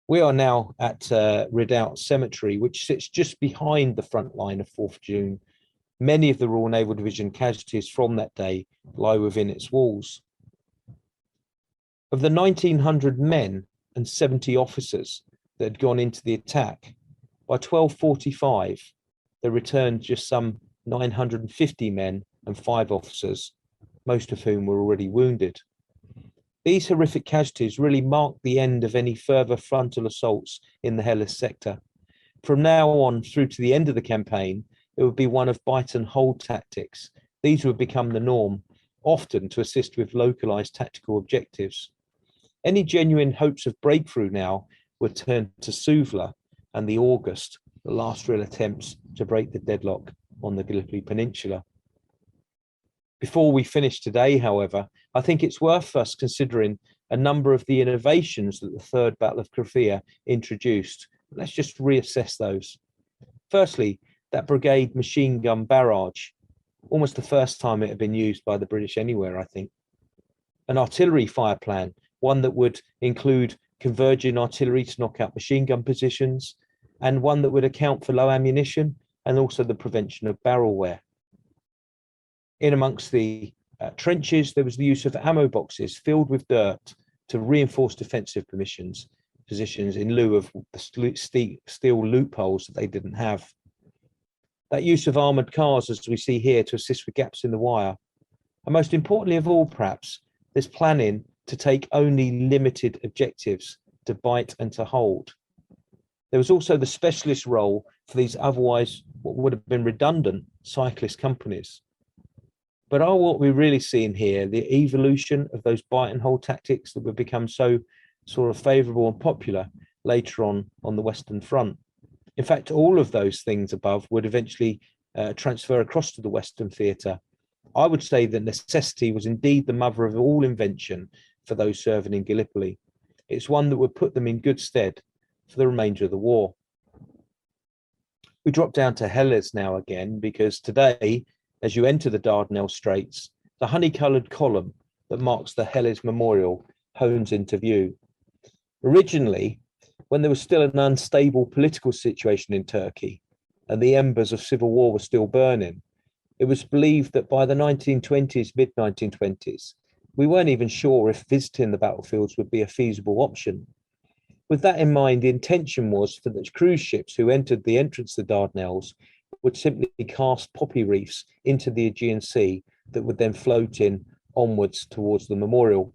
We are now at Redoubt Cemetery, which sits just behind the front line of 4th June. Many of the Royal Naval Division casualties from that day lie within its walls. Of the 1,900 men and 70 officers that had gone into the attack, by 12:45, there returned just some 950 men and 5 officers, most of whom were already wounded. These horrific casualties really marked the end of any further frontal assaults in the Helles sector. From now on through to the end of the campaign, it would be one of bite and hold tactics. These would become the norm, often to assist with localized tactical objectives. Any genuine hopes of breakthrough now were turned to Suvla and the August, the last real attempts to break the deadlock on the Gallipoli Peninsula. Before we finish today, however, I think it's worth us considering a number of the innovations that the Third Battle of Krithia introduced. Let's just reassess those. Firstly, that brigade machine gun barrage, almost the first time it had been used by the British anywhere, I think. An artillery fire plan, one that would include converging artillery to knock out machine gun positions, and one that would account for low ammunition and also the prevention of barrel wear. In amongst the trenches, there was the use of ammo boxes filled with dirt to reinforce defensive positions in lieu of the steel loopholes that they didn't have. That use of armoured cars, as we see here, to assist with gaps in the wire. And most importantly of all, perhaps, this planning to take only limited objectives, to bite and to hold. There was also the specialist role for these otherwise what would have been redundant cyclist companies. But are what we're really seeing here the evolution of those bite and hold tactics that would become so sort of favourable and popular later on the Western Front? In fact, all of those things above would eventually transfer across to the Western theatre. I would say that necessity was indeed the mother of all invention for those serving in Gallipoli. It's one that would put them in good stead for the remainder of the war. We drop down to Helles now again, because today, as you enter the Dardanelles Straits, the honey-coloured column that marks the Helles Memorial hones into view. Originally, when there was still an unstable political situation in Turkey and the embers of civil war were still burning, it was believed that by the 1920s, mid-1920s, we weren't even sure if visiting the battlefields would be a feasible option. With that in mind, the intention was for the cruise ships who entered the entrance to the Dardanelles would simply cast poppy reefs into the Aegean Sea that would then float in onwards towards the memorial.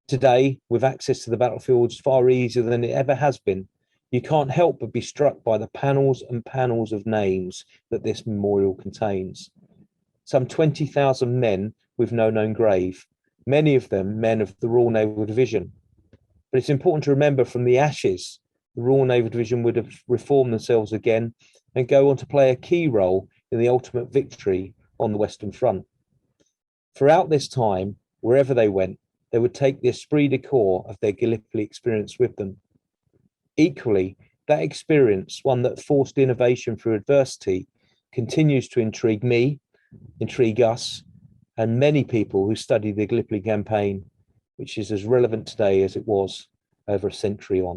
Today, with access to the battlefields far easier than it ever has been, you can't help but be struck by the panels and panels of names that this memorial contains. Some 20,000 men with no known grave, many of them men of the Royal Naval Division. But it's important to remember, from the ashes, the Royal Naval Division would have reformed themselves again and go on to play a key role in the ultimate victory on the Western Front. Throughout this time, wherever they went, they would take the esprit de corps of their Gallipoli experience with them. Equally, that experience, one that forced innovation through adversity, continues to intrigue me, intrigue us, and many people who study the Gallipoli Campaign, which is as relevant today as it was over a century on.